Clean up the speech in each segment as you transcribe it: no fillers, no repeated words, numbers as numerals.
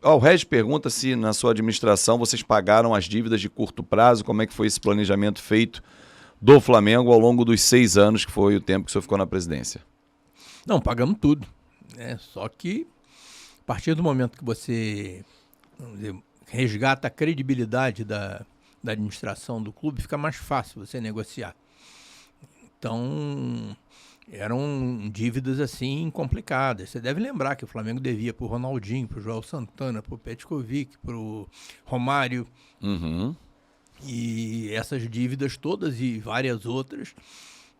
O Regis pergunta se na sua administração vocês pagaram as dívidas de curto prazo, como é que foi esse planejamento feito do Flamengo ao longo dos 6 anos, que foi o tempo que o senhor ficou na presidência. Não, pagamos tudo. Só que, a partir do momento que você, vamos dizer, resgata a credibilidade da administração do clube, fica mais fácil você negociar. Então, eram dívidas assim complicadas. Você deve lembrar que o Flamengo devia para o Ronaldinho, para o João Santana, para o Petkovic, para o Romário. Uhum. E essas dívidas todas e várias outras,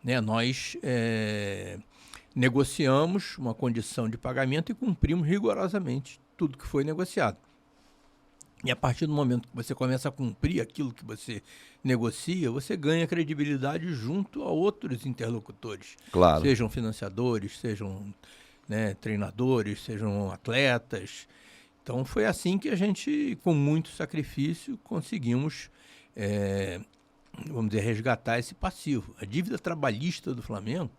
né, nós negociamos uma condição de pagamento e cumprimos rigorosamente tudo que foi negociado. E a partir do momento que você começa a cumprir aquilo que você negocia, você ganha credibilidade junto a outros interlocutores. Claro. Sejam financiadores, sejam, né, treinadores, sejam atletas. Então foi assim que a gente, com muito sacrifício, conseguimos, vamos dizer, resgatar esse passivo. A dívida trabalhista do Flamengo,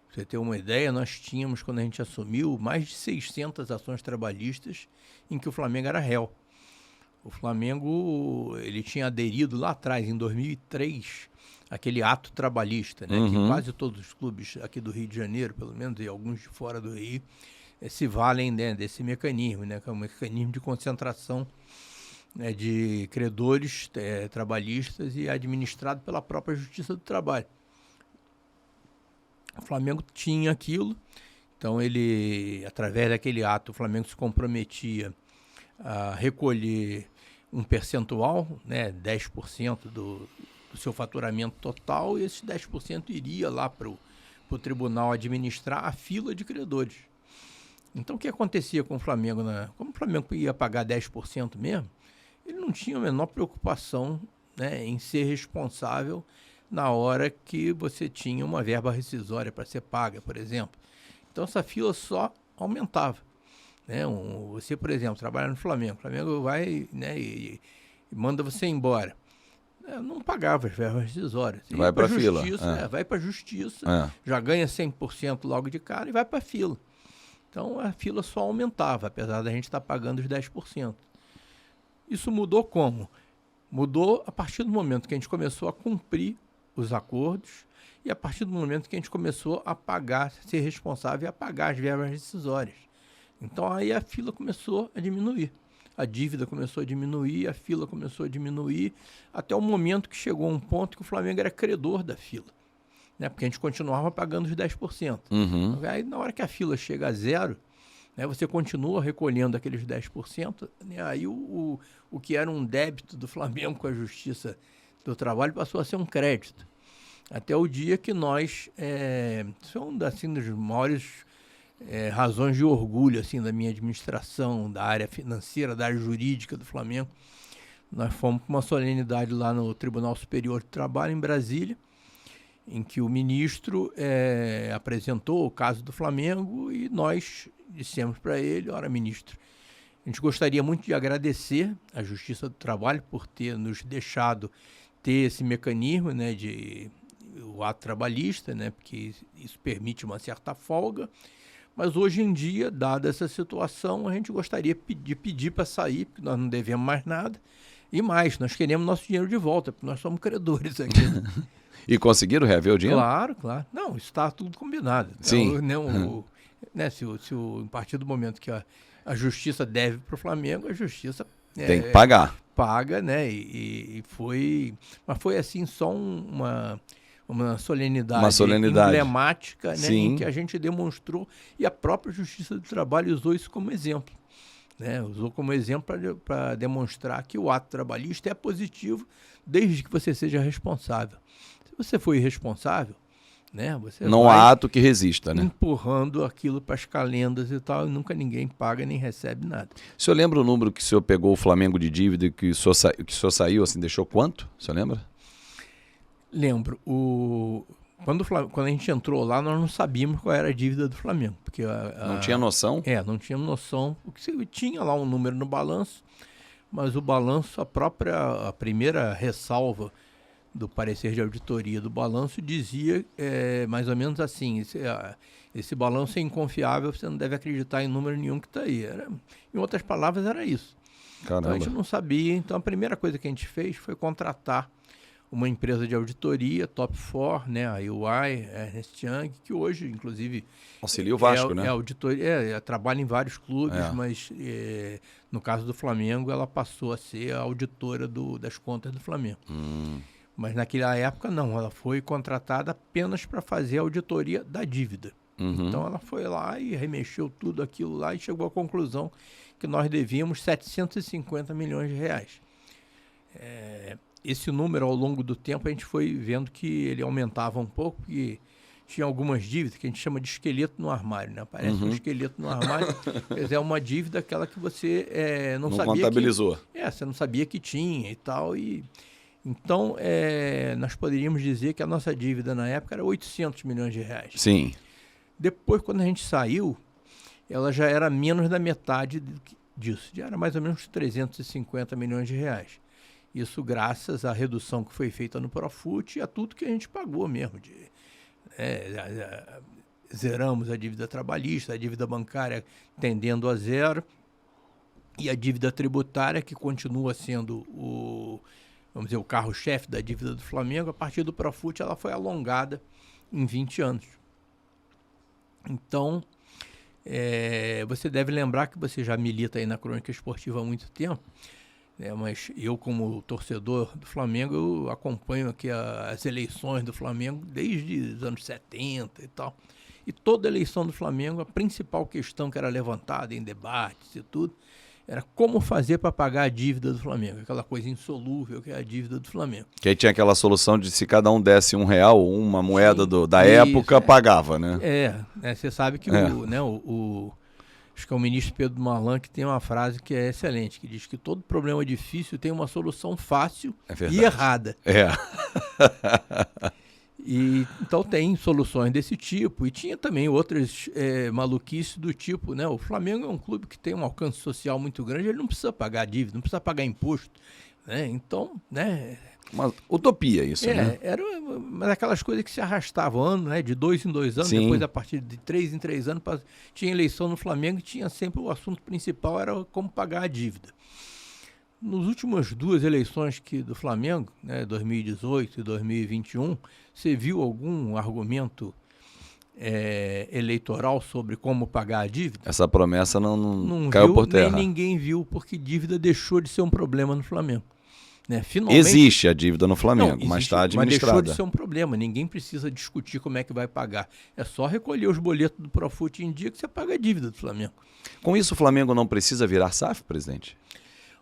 pra você ter uma ideia, nós tínhamos, quando a gente assumiu, mais de 600 ações trabalhistas em que o Flamengo era réu. O Flamengo, ele tinha aderido lá atrás, em 2003, aquele ato trabalhista, né? Que quase todos os clubes aqui do Rio de Janeiro, pelo menos, e alguns de fora do Rio, se valem, né, desse mecanismo, né? Que é um mecanismo de concentração, né, de credores trabalhistas e administrado pela própria Justiça do Trabalho. O Flamengo tinha aquilo, então ele, através daquele ato, o Flamengo se comprometia a recolher um percentual, né, 10% do seu faturamento total, e esse 10% iria lá para o tribunal administrar a fila de credores. Então, o que acontecia com o Flamengo? Como o Flamengo ia pagar 10% mesmo, ele não tinha a menor preocupação, né, em ser responsável na hora que você tinha uma verba rescisória para ser paga, por exemplo. Então, essa fila só aumentava. Né? Você, por exemplo, trabalha no Flamengo, o Flamengo vai, né, e manda você embora. Não pagava as verbas rescisórias. Vai para a fila. Vai para a justiça, já ganha 100% logo de cara e vai para a fila. Então a fila só aumentava, apesar da gente estar pagando os 10%. Isso mudou como? Mudou a partir do momento que a gente começou a cumprir os acordos e a partir do momento que a gente começou a pagar, ser responsável e a pagar as verbas rescisórias. Então aí a fila começou a diminuir, a dívida começou a diminuir, a fila começou a diminuir, até o momento que chegou um ponto que o Flamengo era credor da fila, né? Porque a gente continuava pagando os 10%. Aí na hora que a fila chega a zero, né, você continua recolhendo aqueles 10%, né? Aí o que era um débito do Flamengo com a Justiça do Trabalho passou a ser um crédito. Até o dia que nós, isso é uma assim, das maiores razões de orgulho assim, da minha administração, da área financeira, da área jurídica do Flamengo. Nós fomos para uma solenidade lá no Tribunal Superior do Trabalho, em Brasília, em que o ministro apresentou o caso do Flamengo e nós dissemos para ele: ora, ministro, a gente gostaria muito de agradecer à Justiça do Trabalho por ter nos deixado ter esse mecanismo, né, o ato trabalhista, né, porque isso permite uma certa folga. Mas hoje em dia, dada essa situação, a gente gostaria de pedir para sair, porque nós não devemos mais nada. E mais, nós queremos nosso dinheiro de volta, porque nós somos credores aqui. E conseguiram reaver o dinheiro? Claro, claro. Não, isso está tudo combinado. Sim. Então, se a partir do momento que a Justiça deve para o Flamengo, a Justiça tem que pagar. Paga, né? Mas foi assim só uma solenidade emblemática, né, em que a gente demonstrou, e a própria Justiça do Trabalho usou isso como exemplo. Né? Usou como exemplo para demonstrar que o ato trabalhista é positivo desde que você seja responsável. Se você for irresponsável, né, você não há ato que resista, né? Empurrando aquilo para as calendas e tal, e nunca ninguém paga nem recebe nada. O senhor lembra o número que o senhor pegou o Flamengo de dívida e que o senhor saiu, assim, deixou quanto? O senhor lembra? Lembro. Quando a gente entrou lá, nós não sabíamos qual era a dívida do Flamengo. Porque não tinha noção? Não tínhamos noção. Porque tinha lá um número no balanço, mas o balanço, a primeira ressalva do parecer de auditoria do balanço dizia mais ou menos assim, esse balanço é inconfiável, você não deve acreditar em número nenhum que está aí. Em outras palavras, era isso. Caramba. Então a gente não sabia, então a primeira coisa que a gente fez foi contratar uma empresa de auditoria, Top 4, né, a EY, Ernst Young, que hoje, inclusive... Auxilia o Vasco, né? Trabalha em vários clubes, mas no caso do Flamengo, ela passou a ser a auditora das contas do Flamengo. Mas naquela época, não, ela foi contratada apenas para fazer a auditoria da dívida. Então ela foi lá e remexeu tudo aquilo lá e chegou à conclusão que nós devíamos 750 milhões de reais. Esse número, ao longo do tempo, a gente foi vendo que ele aumentava um pouco, porque tinha algumas dívidas que a gente chama de esqueleto no armário, né? Parece um esqueleto no armário, mas é uma dívida aquela que você não sabia contabilizou. Você não sabia que tinha e tal. Então, nós poderíamos dizer que a nossa dívida na época era 800 milhões de reais. Sim. Depois, quando a gente saiu, ela já era menos da metade disso, já era mais ou menos 350 milhões de reais. Isso graças à redução que foi feita no Profut e a tudo que a gente pagou mesmo. Zeramos a dívida trabalhista, a dívida bancária tendendo a zero e a dívida tributária, que continua sendo o carro-chefe da dívida do Flamengo. A partir do Profut ela foi alongada em 20 anos. Então, você deve lembrar que você já milita aí na Crônica Esportiva há muito tempo, mas eu, como torcedor do Flamengo, eu acompanho aqui as eleições do Flamengo desde os anos 70 e tal. E toda eleição do Flamengo, a principal questão que era levantada em debates e tudo, era como fazer para pagar a dívida do Flamengo, aquela coisa insolúvel que é a dívida do Flamengo. Que aí tinha aquela solução de se cada um desse R$1, uma moeda da época, pagava, né? Você sabe que acho que é o ministro Pedro Marlan que tem uma frase que é excelente, que diz que todo problema difícil tem uma solução fácil e errada. Então tem soluções desse tipo, e tinha também outras maluquices do tipo, né? O Flamengo é um clube que tem um alcance social muito grande, ele não precisa pagar dívida, não precisa pagar imposto, né? Então, né? Uma utopia isso, né? Era aquelas coisas que se arrastavam ano, né? De 2 em 2 anos, depois a partir de 3 em 3 anos, tinha eleição no Flamengo e tinha sempre o assunto principal era como pagar a dívida. Nas últimas 2 eleições do Flamengo, né, 2018 e 2021, você viu algum argumento eleitoral sobre como pagar a dívida? Essa promessa não caiu por terra. Nem ninguém viu, porque dívida deixou de ser um problema no Flamengo. Né? Finalmente, existe a dívida no Flamengo, mas está administrada. Mas deixou de ser um problema, ninguém precisa discutir como é que vai pagar. É só recolher os boletos do Profut em dia que você paga a dívida do Flamengo. Com isso, o Flamengo não precisa virar SAF, presidente?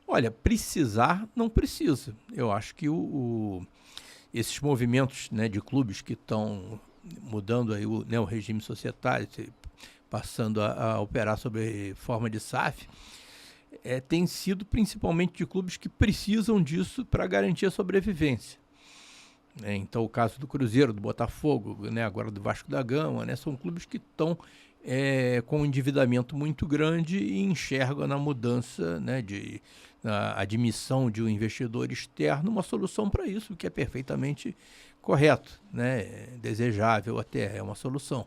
Olha, precisar não precisa. Eu acho que esses movimentos, né, de clubes que estão mudando aí o regime societário, passando a operar sob forma de SAF, tem sido principalmente de clubes que precisam disso para garantir a sobrevivência. Então, o caso do Cruzeiro, do Botafogo, né, agora do Vasco da Gama, né, são clubes que estão com um endividamento muito grande e enxergam na mudança, né, na admissão de um investidor externo uma solução para isso, que é perfeitamente correto, né, desejável até, é uma solução.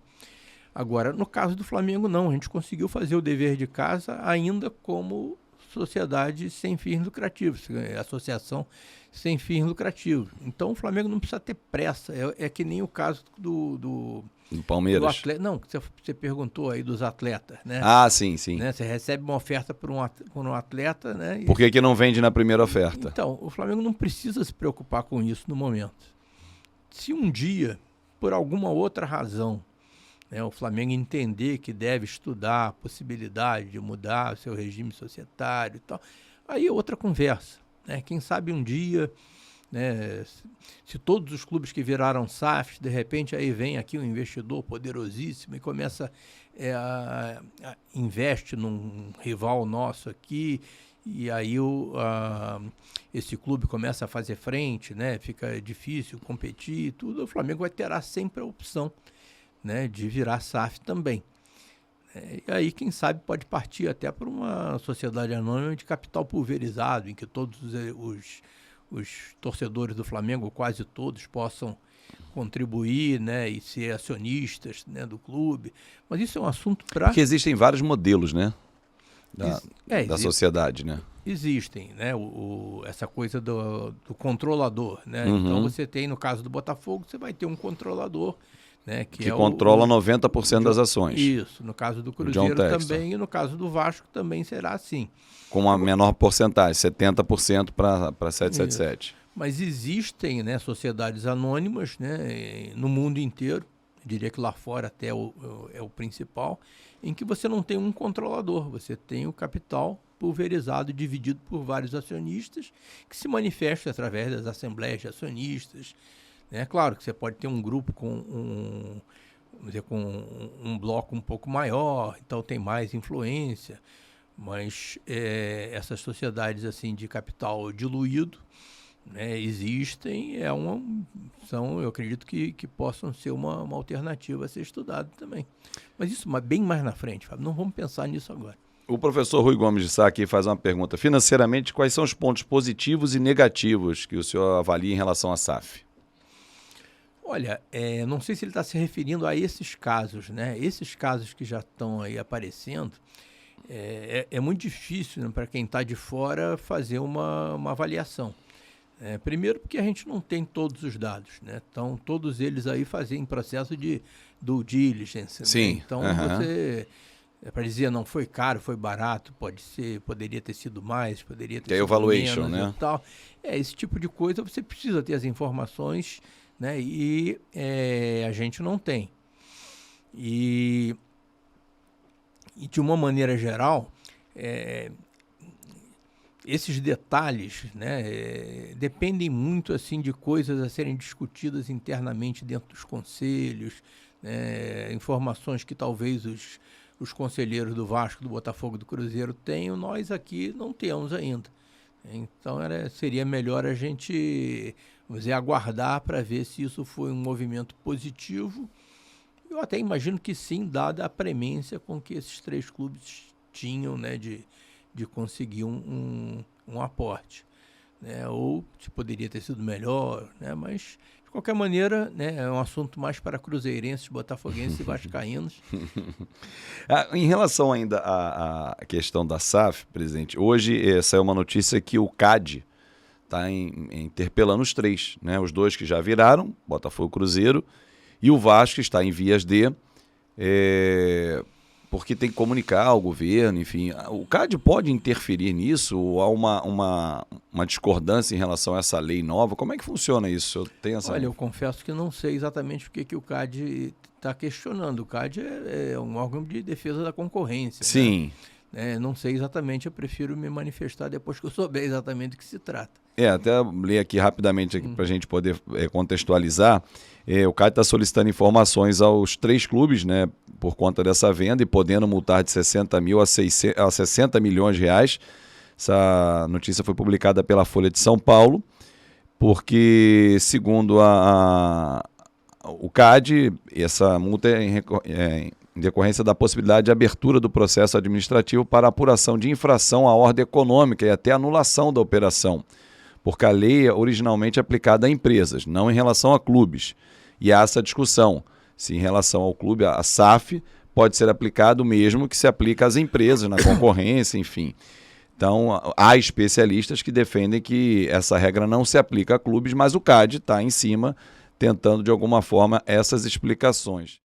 Agora, no caso do Flamengo, não, a gente conseguiu fazer o dever de casa ainda como sociedade sem fins lucrativos, associação sem fins lucrativos. Então, o Flamengo não precisa ter pressa, é que nem o caso do Palmeiras. Do atleta, não, você perguntou aí dos atletas, né? Ah, sim. Né? Você recebe uma oferta por um atleta, né? Por que não vende na primeira oferta? Então, o Flamengo não precisa se preocupar com isso no momento. Se um dia, por alguma outra razão, né, o Flamengo entender que deve estudar a possibilidade de mudar o seu regime societário e tal, aí é outra conversa, né? Quem sabe um dia, né, se todos os clubes que viraram SAFs, de repente aí vem aqui um investidor poderosíssimo e começa investe num rival nosso aqui, e aí esse clube começa a fazer frente, né, fica difícil competir e tudo, o Flamengo terá sempre a opção, né, de virar SAF também. E aí, quem sabe, pode partir até para uma sociedade anônima de capital pulverizado, em que todos os os torcedores do Flamengo, quase todos, possam contribuir, né, e ser acionistas, né, do clube. Mas isso é um assunto para... Porque existem vários modelos, né? Da sociedade, né? Existem, né? Essa coisa do controlador, né? Então você tem, no caso do Botafogo, você vai ter um controlador, né? Que controla 90% das ações. Isso, no caso do Cruzeiro também, e no caso do Vasco também será assim. Com uma menor porcentagem, 70% para 777. Isso. Mas existem, né, sociedades anônimas, né, no mundo inteiro, eu diria que lá fora até é o principal, em que você não tem um controlador, você tem o capital pulverizado, dividido por vários acionistas, que se manifesta através das assembleias de acionistas. É claro que você pode ter um grupo com um bloco um pouco maior, então tem mais influência, mas essas sociedades assim de capital diluído, né, existem, eu acredito que possam ser uma alternativa a ser estudado também. Mas isso bem mais na frente, Fábio, não vamos pensar nisso agora. O professor Rui Gomes de Sá aqui faz uma pergunta. Financeiramente, quais são os pontos positivos e negativos que o senhor avalia em relação à SAF? Olha, não sei se ele está se referindo a esses casos, né? Esses casos que já estão aí aparecendo, é muito difícil, né, para quem está de fora fazer uma avaliação. Primeiro porque a gente não tem todos os dados, né? Então, todos eles aí fazem processo de due diligence. Sim. Né? Então, você... para dizer, não foi caro, foi barato, poderia ter sido mais, poderia ter sido evaluation, menos, né? E tal. Esse tipo de coisa você precisa ter as informações, né? E a gente não tem. E de uma maneira geral, esses detalhes, né, dependem muito assim de coisas a serem discutidas internamente dentro dos conselhos, né, informações que talvez os conselheiros do Vasco, do Botafogo, do Cruzeiro tenham, nós aqui não temos ainda. Então seria melhor a gente, vamos dizer, aguardar para ver se isso foi um movimento positivo. Eu até imagino que sim, dada a premência com que esses três clubes tinham, né, de conseguir um aporte, né? Ou se poderia ter sido melhor, né? Mas de qualquer maneira, né, é um assunto mais para cruzeirenses, botafoguenses e vascaínos. Em relação ainda à questão da SAF, presidente, hoje saiu uma notícia que o CAD está interpelando os três, né? Os dois que já viraram, Botafogo e Cruzeiro, e o Vasco está em vias de... porque tem que comunicar ao governo, enfim. O CAD pode interferir nisso? Ou há uma discordância em relação a essa lei nova? Como é que funciona isso? Olha, eu confesso que não sei exatamente o que o CAD está questionando. O CAD é um órgão de defesa da concorrência. Sim. Né? Não sei exatamente, eu prefiro me manifestar depois que eu souber exatamente do que se trata. Até ler aqui rapidamente para a gente poder contextualizar. O CAD está solicitando informações aos três clubes, né, por conta dessa venda e podendo multar de 60 mil a 60 milhões de reais. Essa notícia foi publicada pela Folha de São Paulo, porque, segundo o CAD, essa multa é em decorrência da possibilidade de abertura do processo administrativo para apuração de infração à ordem econômica e até anulação da operação, porque a lei é originalmente aplicada a empresas, não em relação a clubes. E há essa discussão, se em relação ao clube, a SAF pode ser aplicado mesmo que se aplica às empresas, na concorrência, enfim. Então, há especialistas que defendem que essa regra não se aplica a clubes, mas o CAD está em cima, tentando de alguma forma essas explicações.